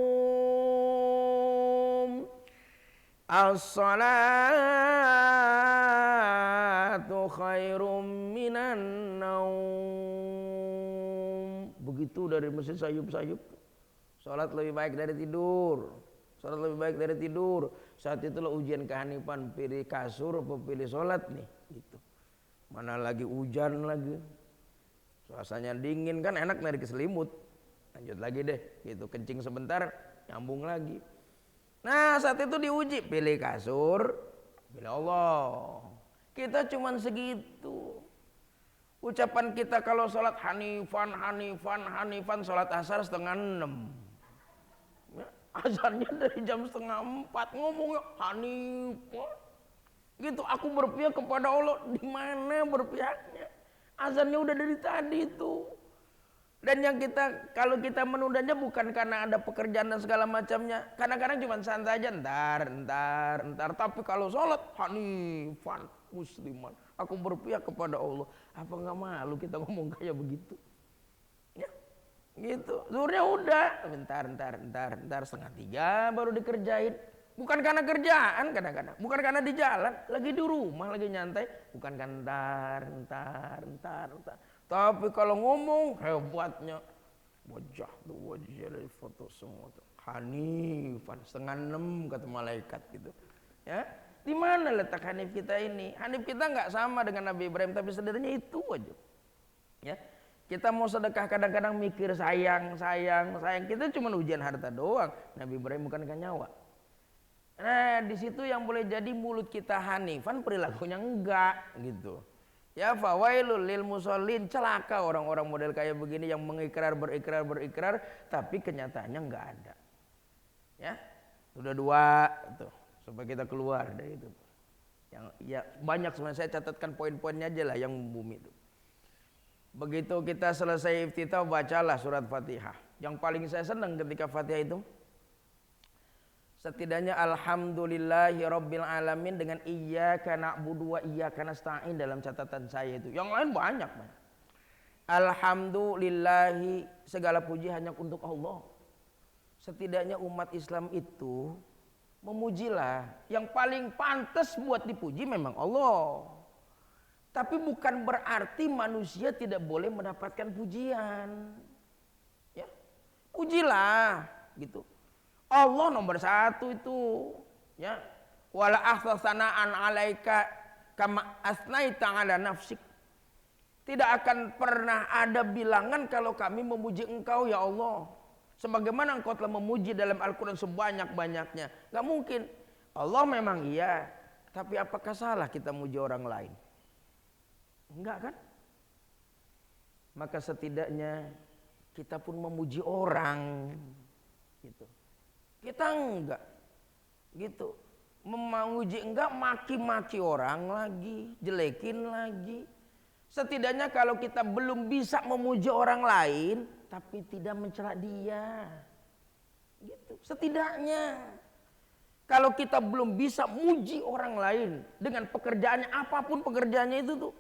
as-salatu khairum minan naum. Begitu dari masjid sayup-sayup. Salat lebih baik dari tidur. Salat lebih baik dari tidur. Saat itulah ujian kehanifan, pilih kasur atau pilih salat nih gitu. Mana lagi hujan lagi. Suasananya dingin kan enak narik selimut. Lanjut lagi deh gitu, kencing sebentar nyambung lagi. Nah, saat itu diuji, pilih kasur, pilih Allah. Kita cuman segitu. Ucapan kita kalau sholat hanifan, sholat asar 5:30. Ya, azannya dari jam 3:30 ngomongnya hanifan. Gitu, aku berpihak kepada Allah. Di mana berpihaknya? Azannya udah dari tadi itu. Dan yang kalau kita menundanya bukan karena ada pekerjaan dan segala macamnya. Kadang-kadang cuma santai aja, entar. Tapi kalau sholat hanifan musliman, aku berpihak kepada Allah. Apa nggak malu kita ngomong kayak begitu? Ya, gitu. Zuhurnya udah, bentar, 2:30 baru dikerjain. Bukan karena kerjaan kadang-kadang, bukan karena di jalan, lagi di rumah, lagi nyantai, bukan kan entar. Tapi kalau ngomong hebatnya wajah dari foto semua tuh. Hanifan 5:30 kata malaikat gitu. Ya, di mana letak hanif kita ini? Hanif kita nggak sama dengan Nabi Ibrahim, tapi sederhananya itu aja. Ya, kita mau sedekah kadang-kadang mikir sayang. Kita cuma ujian harta doang. Nabi Ibrahim bukan nyawa. Nah, di situ yang boleh jadi mulut kita hanifan, perilakunya enggak gitu. Ya, fawailul lil musallin, celaka orang-orang model kayak begini yang berikrar, tapi kenyataannya enggak ada. Ya, sudah 2 itu supaya kita keluar dari itu. Yang ya banyak sebenarnya, saya catatkan poin-poinnya aja lah yang bumi itu. Begitu kita selesai iftitah, bacalah surat Fatihah. Yang paling saya senang ketika Fatihah itu, setidaknya alhamdulillahi rabbil alamin dengan iyyaka na'budu wa iyyaka nasta'in dalam catatan saya itu. Yang lain banyak. Alhamdulillahi, segala puji hanya untuk Allah. Setidaknya umat Islam itu memujilah. Yang paling pantas buat dipuji memang Allah. Tapi bukan berarti manusia tidak boleh mendapatkan pujian. Ya, pujilah gitu. Allah nomor satu itu. Ya, wala ahsanaan alaika kama asnaita ala nafsik. Tidak akan pernah ada bilangan kalau kami memuji engkau ya Allah. Sebagaimana engkau telah memuji dalam Al-Quran sebanyak-banyaknya. Gak mungkin. Allah memang iya. Tapi apakah salah kita muji orang lain? Enggak kan? Maka setidaknya kita pun memuji orang. Gitu. Kita enggak. Gitu. Memuji enggak, maki-maki orang lagi. Jelekin lagi. Setidaknya kalau kita belum bisa memuji orang lain, tapi tidak mencela dia, gitu. Setidaknya kalau kita belum bisa muji orang lain dengan pekerjaannya, apapun pekerjaannya itu tuh,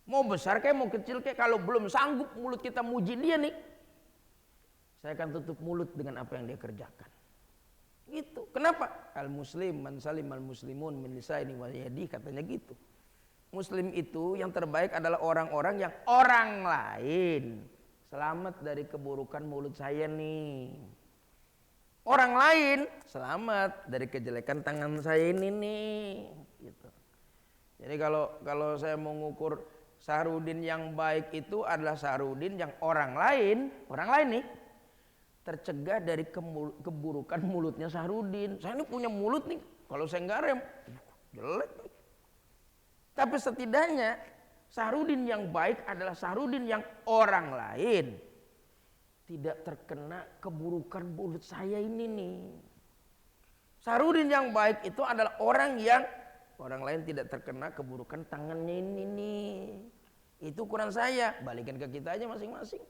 mau besar kayak mau kecil kayak, kalau belum sanggup mulut kita muji dia nih, saya akan tutup mulut dengan apa yang dia kerjakan. Gitu. Kenapa? Al muslim man salim al muslimun min lisani wa yadi, katanya gitu. Muslim itu yang terbaik adalah orang-orang yang orang lain selamat dari keburukan mulut saya nih. Orang lain selamat dari kejelekan tangan saya ini nih. Gitu. Jadi kalau saya mau ngukur Sahrudin yang baik itu adalah Sahrudin yang orang lain nih tercegah dari keburukan mulutnya Sahrudin. Saya ini punya mulut nih, kalau saya nggak rem jelek. Tapi setidaknya Sahrudin yang baik adalah Sahrudin yang orang lain tidak terkena keburukan mulut saya ini nih. Sahrudin yang baik itu adalah orang yang orang lain tidak terkena keburukan tangannya ini nih. Itu ukuran saya. Balikin ke kita aja masing-masing.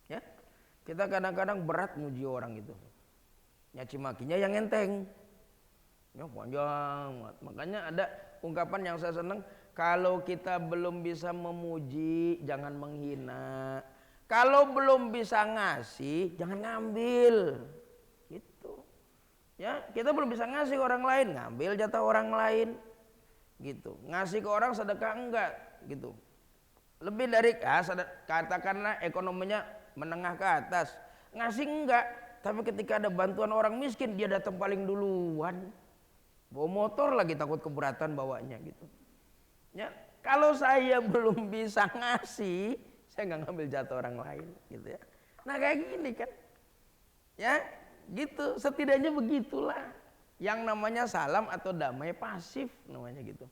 Ya, kita kadang-kadang berat muji orang itu. Nyaci makinya yang enteng. Ya panjang. Makanya ada ungkapan yang saya senang, kalau kita belum bisa memuji jangan menghina, kalau belum bisa ngasih jangan ngambil, gitu. Ya, kita belum bisa ngasih ke orang lain, ngambil jatah orang lain, gitu. Ngasih ke orang sedekah enggak, gitu. Lebih dari katakanlah ekonominya menengah ke atas, ngasih enggak, tapi ketika ada bantuan orang miskin dia datang paling duluan. Bawa motor lagi takut keberatan bawanya gitu. Ya, kalau saya belum bisa ngasih, saya nggak ngambil jatah orang lain gitu ya. Nah kayak gini kan. Ya, gitu. Setidaknya begitulah. Yang namanya salam atau damai pasif namanya gitu.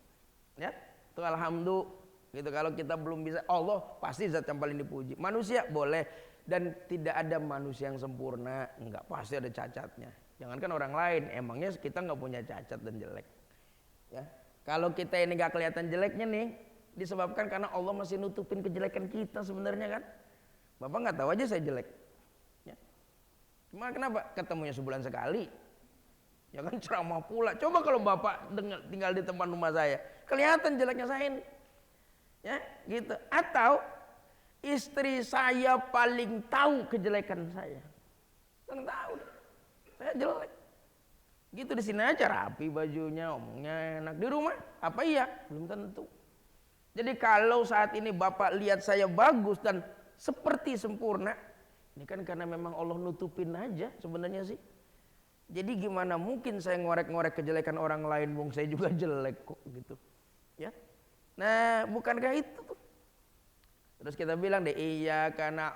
Ya, itu alhamdulillah gitu. Kalau kita belum bisa, Allah pasti zat yang paling dipuji. Manusia boleh, dan tidak ada manusia yang sempurna, enggak, pasti ada cacatnya. Jangankan orang lain, emangnya kita nggak punya cacat dan jelek. Ya, kalau kita ini nggak kelihatan jeleknya nih, disebabkan karena Allah masih nutupin kejelekan kita sebenarnya kan. Bapak nggak tahu aja saya jelek. Ya. Cuma kenapa? Ketemunya sebulan sekali. Ya kan ceramah pula. Coba kalau bapak tinggal di tempat rumah saya, kelihatan jeleknya saya ini. Ya, gitu. Atau istri saya paling tahu kejelekan saya. Kan tahu. Saya jelek. Gitu di sini aja rapi bajunya, omongnya enak. Di rumah apa iya? Belum tentu. Jadi kalau saat ini Bapak lihat saya bagus dan seperti sempurna, ini kan karena memang Allah nutupin aja sebenarnya sih. Jadi gimana mungkin saya ngorek-ngorek kejelekan orang lain, bung saya juga jelek kok gitu. Ya. Nah, bukankah itu tuh? Terus kita bilang deh, iya karena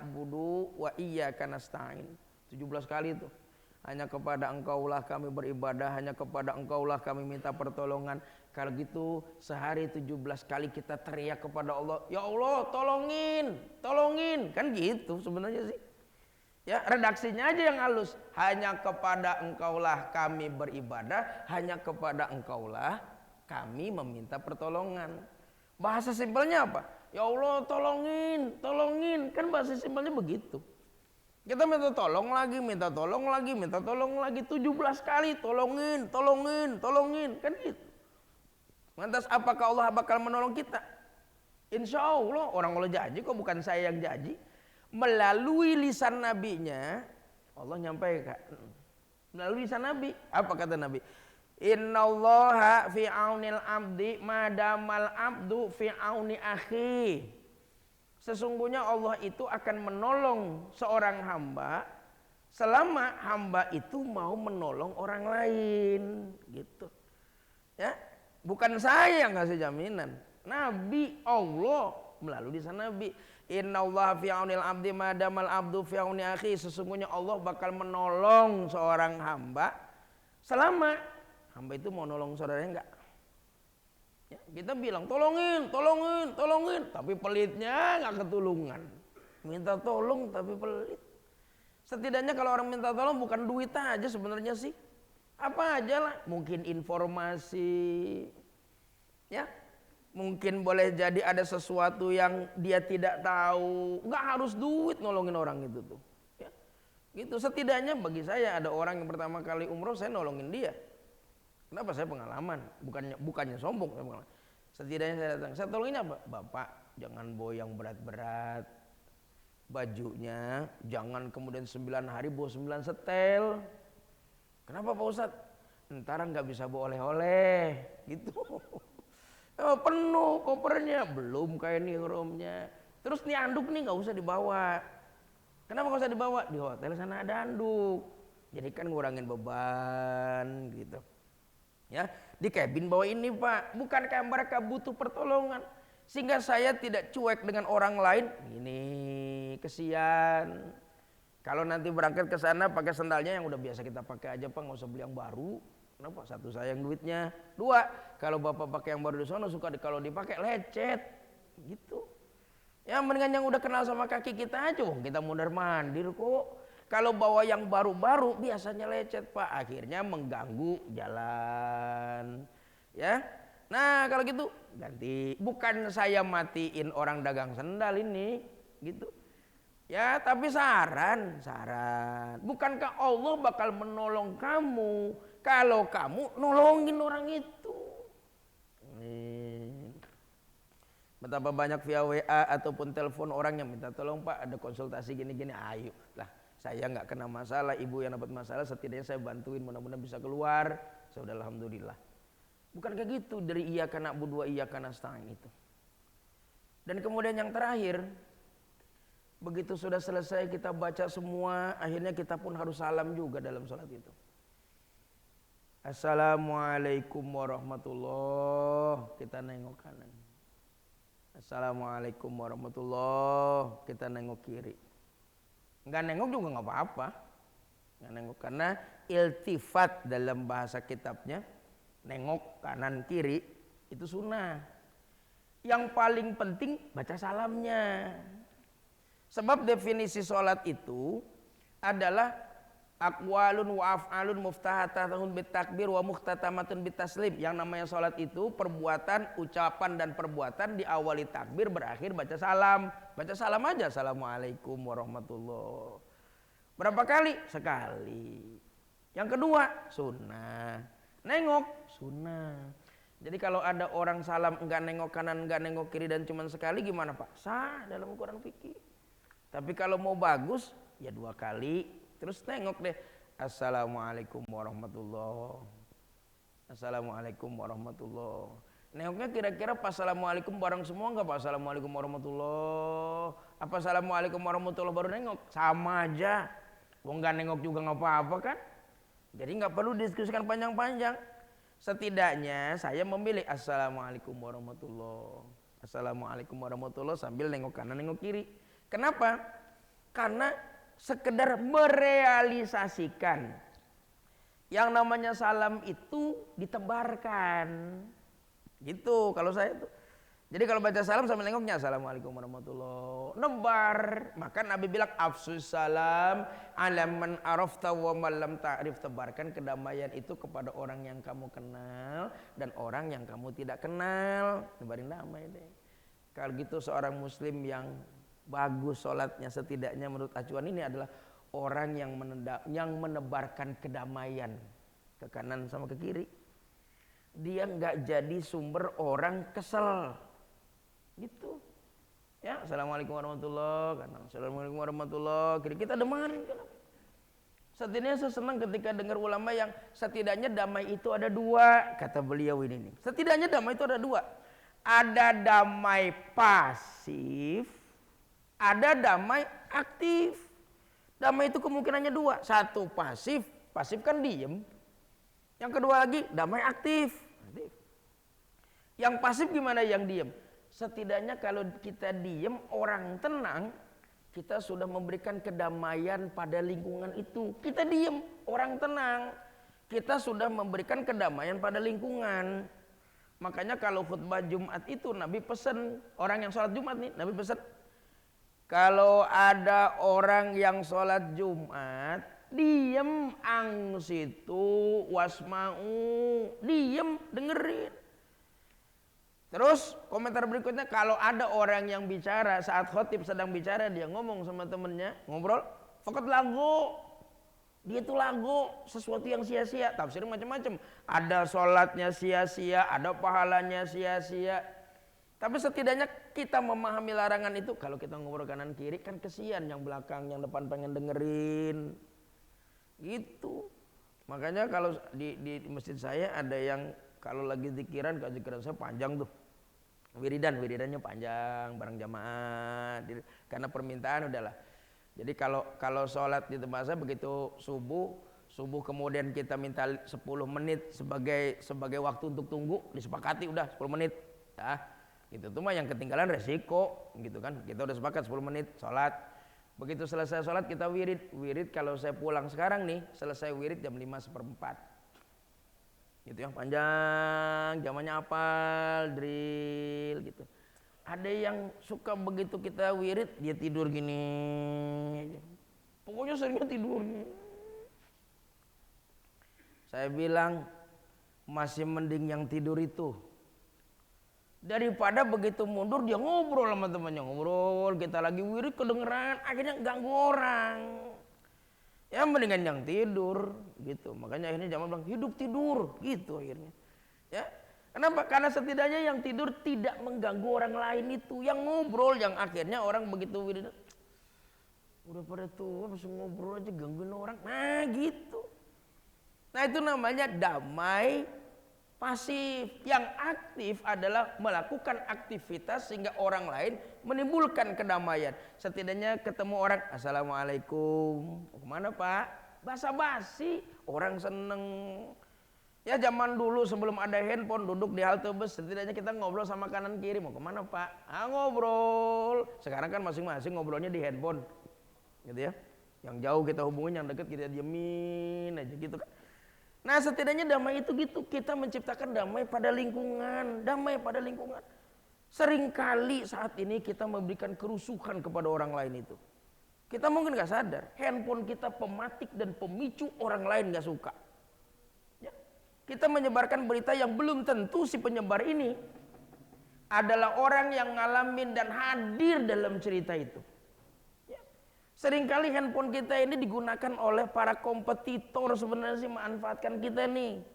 budu wa iya karena stain. 17 kali itu. Hanya kepada engkaulah kami beribadah, hanya kepada engkaulah kami minta pertolongan. Kalau gitu sehari 17 kali kita teriak kepada Allah, ya Allah tolongin, kan gitu sebenarnya sih. Ya, redaksinya aja yang halus. Hanya kepada engkaulah kami beribadah, hanya kepada engkaulah kami meminta pertolongan. Bahasa simpelnya apa? Ya Allah tolongin, kan bahasa simpelnya begitu. Kita minta tolong lagi, 17 kali tolongin, kan gitu. Lantas apakah Allah bakal menolong kita? Insya Allah, orang Allah janji kok, bukan saya yang janji. Melalui lisan nabinya Allah nyampaikan. Melalui lisan Nabi. Apa kata Nabi? Innallaha fi aunil abdi madamal abdu fi auni akhi. Sesungguhnya Allah itu akan menolong seorang hamba selama hamba itu mau menolong orang lain, gitu. Ya, bukan saya yang ngasih jaminan. Nabi Allah melalui lisan Nabi. Innallaha fi aunil abdi madamal abdu fi auni akhi. Sesungguhnya Allah bakal menolong seorang hamba selama hamba itu mau nolong saudaranya enggak. Ya, kita bilang tolongin, tolongin, tolongin, tapi pelitnya nggak ketulungan. Minta tolong tapi pelit. Setidaknya kalau orang minta tolong bukan duit aja sebenarnya sih. Apa aja lah, mungkin informasi, ya, mungkin boleh jadi ada sesuatu yang dia tidak tahu. Nggak harus duit nolongin orang itu tuh. Ya, gitu. Setidaknya bagi saya ada orang yang pertama kali umroh saya nolongin dia. Kenapa? Saya pengalaman, bukannya sombong. Setidaknya saya datang, saya tolongin apa? Bapak jangan bawa yang berat-berat, bajunya jangan kemudian 9 hari bawa 9 setel. Kenapa Pak Ustadz? Ntar nggak bisa bawa oleh-oleh, gitu. Penuh kopernya, belum kain ihramnya. Terus nih anduk nih nggak usah dibawa. Kenapa nggak usah dibawa? Di hotel sana ada anduk, jadi kan ngurangin beban, gitu. Ya, di cabin bawa ini Pak, bukankah mereka butuh pertolongan? Sehingga saya tidak cuek dengan orang lain. Ini kesian. Kalau nanti berangkat ke sana pakai sandalnya yang udah biasa kita pakai aja Pak, nggak usah beli yang baru. Kenapa? Satu, sayang duitnya. Dua, kalau Bapak pakai yang baru di sana suka kalau dipakai lecet, gitu. Ya mendingan yang udah kenal sama kaki kita aja, kita mondar mandir kok. Kalau bawa yang baru-baru biasanya lecet Pak, akhirnya mengganggu jalan. Ya, nah kalau gitu ganti. Bukan saya matiin orang dagang sendal ini, gitu. Ya, tapi saran. Bukankah Allah bakal menolong kamu kalau kamu nolongin orang itu? Betapa banyak via WA ataupun telepon orang yang minta tolong Pak, ada konsultasi gini-gini, ayo lah. Saya nggak kena masalah, ibu yang dapat masalah, setidaknya saya bantuin, mudah-mudahan bisa keluar. Sudah alhamdulillah. Bukan kayak gitu dari iya kana na'budu wa iyyaka nasta'in itu. Dan kemudian yang terakhir, begitu sudah selesai kita baca semua, akhirnya kita pun harus salam juga dalam sholat itu. Assalamualaikum warahmatullahi, kita nengok kanan. Assalamualaikum warahmatullahi, kita nengok kiri. Nggak nengok juga nggak apa-apa, nggak nengok karena iltifat dalam bahasa kitabnya nengok kanan kiri itu sunnah. Yang paling penting baca salamnya, sebab definisi sholat itu adalah aqwalun wa af'alun muftahatatun bitakbir wa muhtatamatun bitaslim. Yang namanya sholat itu perbuatan, ucapan dan perbuatan diawali takbir, berakhir baca salam. Baca salam aja, assalamualaikum warahmatullahi. Berapa kali? Sekali. Yang kedua sunnah, nengok sunnah. Jadi kalau ada orang salam enggak nengok kanan, enggak nengok kiri dan cuma sekali, gimana Pak? Sah dalam ukuran fikih. Tapi kalau mau bagus ya 2 kali. Terus tengok deh, assalamualaikum warahmatullahi. Assalamualaikum warahmatullahi. Nengoknya kira-kira pas assalamualaikum bareng semua enggak Pak? Assalamualaikum warahmatullahi. Apa assalamualaikum warahmatullahi baru nengok? Sama aja. Wong enggak nengok juga enggak apa-apa kan? Jadi enggak perlu diskusikan panjang-panjang. Setidaknya saya memilih assalamualaikum warahmatullahi. Assalamualaikum warahmatullahi sambil nengok kanan nengok kiri. Kenapa? Karena sekedar merealisasikan yang namanya salam itu ditebarkan, gitu. Kalau saya tuh, jadi kalau baca salam sambil nengoknya assalamualaikum warahmatullahi, nebar. Maka Nabi bilang afsus salam ala man arafta wa man lam ta'rif. Tebarkan kedamaian itu kepada orang yang kamu kenal dan orang yang kamu tidak kenal. Tebarin damai deh. Kalau gitu seorang muslim yang bagus sholatnya, setidaknya menurut acuan ini adalah orang yang menebarkan kedamaian ke kanan sama ke kiri. Dia nggak jadi sumber orang kesel, gitu. Ya, assalamualaikum warahmatullahi wabarakatuh. Assalamualaikum warahmatullahi wabarakatuh. Kita demarin. Setidaknya saya senang ketika dengar ulama yang setidaknya damai itu ada dua, kata beliau ini nih. Setidaknya damai itu ada dua. Ada damai pasif, ada damai aktif. Damai itu kemungkinannya dua. Satu pasif, pasif kan diem. Yang kedua lagi damai aktif. Yang pasif gimana yang diem? Setidaknya kalau kita diem, orang tenang, kita sudah memberikan kedamaian pada lingkungan itu. Kita diem, orang tenang. Kita sudah memberikan kedamaian pada lingkungan. Makanya kalau khutbah Jumat itu Nabi pesan, orang yang sholat Jumat nih, Nabi pesan, kalau ada orang yang sholat Jumat, diem angsitu wasma'u, diem dengerin. Terus komentar berikutnya, kalau ada orang yang bicara saat khotib sedang bicara, dia ngomong sama temennya, ngobrol, fakat lagu, dia itu lagu, sesuatu yang sia-sia. Tafsirnya macam-macam, ada sholatnya sia-sia, ada pahalanya sia-sia. Tapi setidaknya kita memahami larangan itu. Kalau kita ngobrol kanan kiri kan kesian, yang belakang, yang depan pengen dengerin gitu. Makanya kalau di masjid saya ada yang kalau lagi zikiran saya panjang tuh. Wiridannya panjang bareng jamaah karena permintaan udahlah. Jadi kalau sholat di tempat saya begitu subuh kemudian kita minta 10 menit sebagai waktu untuk tunggu, disepakati udah 10 menit. Nah, itu tuh mah yang ketinggalan resiko gitu kan. Kita udah sepakat 10 menit sholat. Begitu selesai sholat kita wirid kalau saya pulang sekarang nih, selesai wirid jam 5:15. Gitu yang panjang, zamannya apal, drill gitu. Ada yang suka begitu kita wirid dia tidur gini, pokoknya seringnya tidur. Saya bilang masih mending yang tidur itu daripada begitu mundur dia ngobrol sama temannya, ngobrol kita lagi wirid kedengeran, akhirnya ganggu orang. Ya mendingan yang tidur gitu. Makanya akhirnya zaman bilang hidup tidur gitu akhirnya. Ya. Kenapa? Karena setidaknya yang tidur tidak mengganggu orang lain itu, yang ngobrol, yang akhirnya orang begitu wirid udah pada tua masih ngobrol aja gangguin orang. Nah gitu. Nah itu namanya damai pasif. Yang aktif adalah melakukan aktivitas sehingga orang lain menimbulkan kedamaian. Setidaknya ketemu orang, assalamualaikum, kemana pak? Basa-basi, orang seneng. Ya zaman dulu sebelum ada handphone, duduk di halte bus, setidaknya kita ngobrol sama kanan kiri, mau kemana pak? Ngobrol. Sekarang kan masing-masing ngobrolnya di handphone, gitu ya. Yang jauh kita hubungin, yang dekat kita diemin aja gitu kan. Nah setidaknya damai itu gitu, kita menciptakan damai pada lingkungan, Seringkali saat ini kita memberikan kerusuhan kepada orang lain itu. Kita mungkin gak sadar, handphone kita pematik dan pemicu orang lain gak suka. Ya. Kita menyebarkan berita yang belum tentu si penyebar ini adalah orang yang ngalamin dan hadir dalam cerita itu. Seringkali handphone kita ini digunakan oleh para kompetitor sebenarnya sih memanfaatkan kita nih.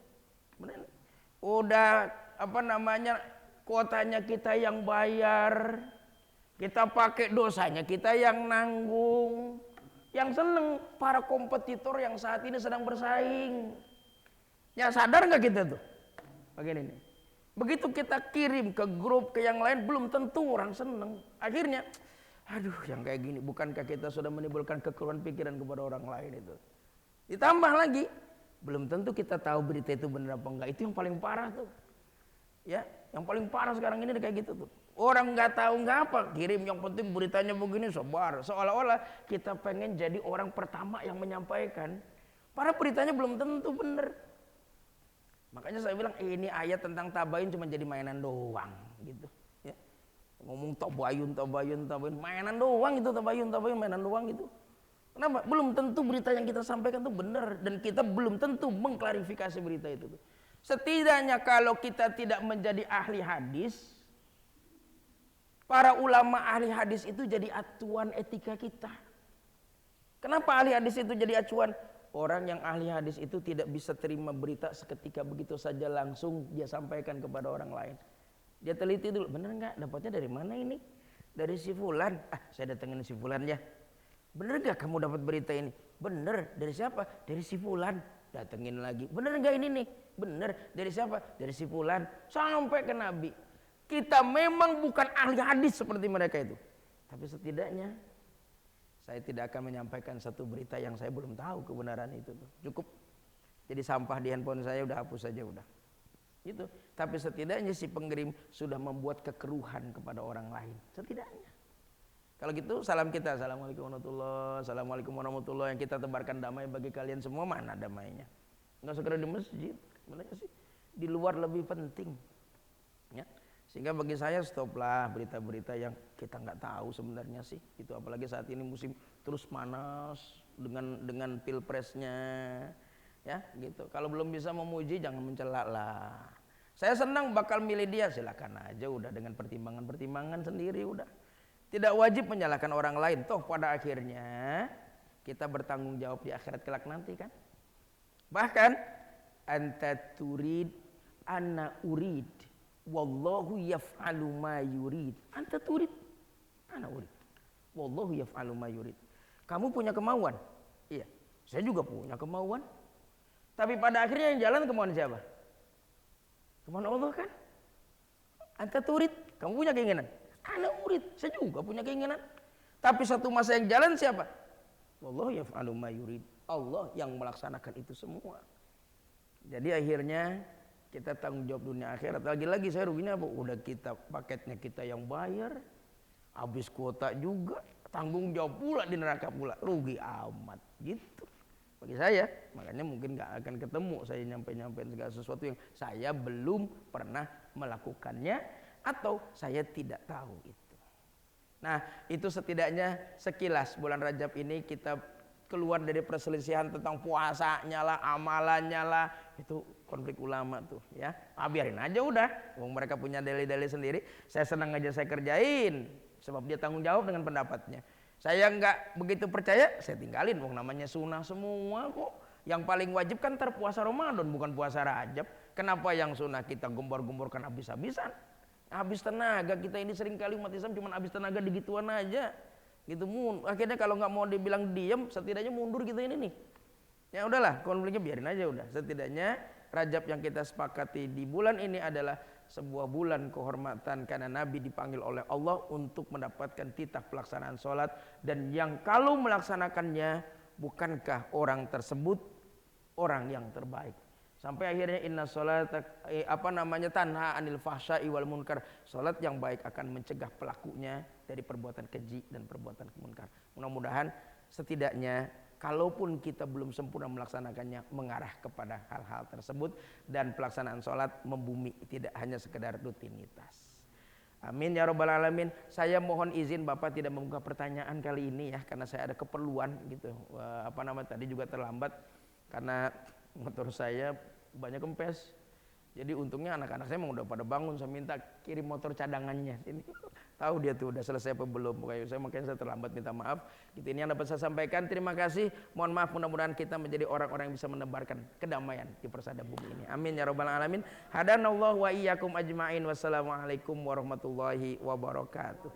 Bener. Udah kuotanya kita yang bayar, kita pakai dosanya kita yang nanggung. Yang seneng para kompetitor yang saat ini sedang bersaing. Ya sadar nggak kita tuh? Begini nih. Begitu kita kirim ke grup ke yang lain belum tentu orang seneng. Akhirnya aduh yang kayak gini, bukankah kita sudah menimbulkan kekeruan pikiran kepada orang lain itu. Ditambah lagi, belum tentu kita tahu berita itu benar apa enggak. Itu yang paling parah tuh. Ya, yang paling parah sekarang ini kayak gitu tuh. Orang nggak tahu nggak apa, kirim yang penting beritanya begini sebar. Seolah-olah kita pengen jadi orang pertama yang menyampaikan. Padahal beritanya belum tentu benar. Makanya saya bilang ini ayat tentang tabayun cuma jadi mainan doang gitu. Ngomong tabayun mainan doang itu, tabayun mainan doang gitu. Kenapa? Belum tentu berita yang kita sampaikan itu benar dan kita belum tentu mengklarifikasi berita itu. Setidaknya kalau kita tidak menjadi ahli hadis, para ulama ahli hadis itu jadi acuan etika kita. Kenapa ahli hadis itu jadi acuan? Orang yang ahli hadis itu tidak bisa terima berita seketika begitu saja langsung dia sampaikan kepada orang lain. Dia teliti dulu, bener nggak? Dapatnya dari mana ini? Dari si fulan. Saya datengin si fulan ya. Bener nggak kamu dapat berita ini? Bener, dari siapa? Dari si fulan. Datengin lagi, bener nggak ini nih? Bener, dari siapa? Dari si fulan. Sampai ke Nabi. Kita memang bukan ahli hadis seperti mereka itu, tapi setidaknya saya tidak akan menyampaikan satu berita yang saya belum tahu kebenaran itu. Cukup jadi sampah di handphone saya, udah hapus saja udah. Gitu. Tapi setidaknya si pengirim sudah membuat kekeruhan kepada orang lain. Setidaknya. Kalau gitu salam kita, assalamualaikum warahmatullahi, assalamualaikum warahmatullahi, yang kita tebarkan damai bagi kalian semua. Mana damainya? Nggak sekedar di masjid, sebenarnya sih di luar lebih penting. Ya. Sehingga bagi saya stoplah berita-berita yang kita nggak tahu sebenarnya sih. Itu apalagi saat ini musim terus panas dengan pilpresnya, ya gitu. Kalau belum bisa memuji jangan mencela lah. Saya senang bakal milih dia, silakan aja udah dengan pertimbangan-pertimbangan sendiri udah. Tidak wajib menyalahkan orang lain. Toh pada akhirnya kita bertanggung jawab di akhirat kelak nanti kan. Bahkan anta turid ana urid. Wallahu yaf'alu ma yurid. Anta turid, ana urid. Wallahu yaf'alu ma yurid. Kamu punya kemauan? Iya, saya juga punya kemauan. Tapi pada akhirnya yang jalan kemauan siapa? Kemauan Allah kan? Anta turid, kamu punya keinginan. Ana urid, saya juga punya keinginan. Tapi satu masa yang jalan siapa? Wallahu yaf'alu ma yurid. Allah yang melaksanakan itu semua. Jadi akhirnya kita tanggung jawab dunia akhirat. Lagi-lagi saya ruginya apa? Udah kita paketnya kita yang bayar, habis kuota juga, tanggung jawab pula di neraka pula, rugi amat gitu. Bagi saya, makanya mungkin nggak akan ketemu saya nyampe-nyampein segala sesuatu yang saya belum pernah melakukannya atau saya tidak tahu itu. Nah, itu setidaknya sekilas bulan Rajab ini kita keluar dari perselisihan tentang puasanya lah, amalannya lah, itu konflik ulama tuh ya. Biarin aja udah, wong mereka punya dalil-dalil sendiri. Saya senang aja saya kerjain, sebab dia tanggung jawab dengan pendapatnya. Saya nggak begitu percaya, saya tinggalin. Wong namanya sunnah semua kok. Yang paling wajib kan terpuasa Ramadan, bukan puasa Rajab. Kenapa yang sunnah kita gembor-gemborkan habis-habisan? Habis tenaga kita ini, sering kali umat Islam cuma habis tenaga digituan aja. Gitu, akhirnya kalau nggak mau dibilang diam, setidaknya mundur kita ini nih. Ya udahlah, konfliknya biarin aja udah. Setidaknya Rajab yang kita sepakati di bulan ini adalah sebuah bulan kehormatan karena Nabi dipanggil oleh Allah untuk mendapatkan titah pelaksanaan sholat, dan yang kalau melaksanakannya bukankah orang tersebut orang yang terbaik. Sampai akhirnya inna sholat tanha anil fahsya'i wal munkar. Sholat yang baik akan mencegah pelakunya dari perbuatan keji dan perbuatan munkar. Mudah-mudahan setidaknya kalaupun kita belum sempurna melaksanakannya, mengarah kepada hal-hal tersebut, dan pelaksanaan sholat membumi, tidak hanya sekedar rutinitas. Amin ya rabbal alamin. Saya mohon izin Bapak tidak membuka pertanyaan kali ini ya, karena saya ada keperluan gitu. Tadi juga terlambat karena motor saya banyak kempes. Jadi untungnya anak-anak saya memang udah pada bangun, saya minta kirim motor cadangannya sini. Tahu dia tuh udah selesai apa belum. Makanya saya terlambat, minta maaf. Gitu, ini yang dapat saya sampaikan. Terima kasih. Mohon maaf, mudah-mudahan kita menjadi orang-orang yang bisa menebarkan kedamaian di persada bumi ini. Amin ya rabbal alamin. Hadanallahu wa iyyakum ajmain. Wassalamualaikum warahmatullahi wabarakatuh.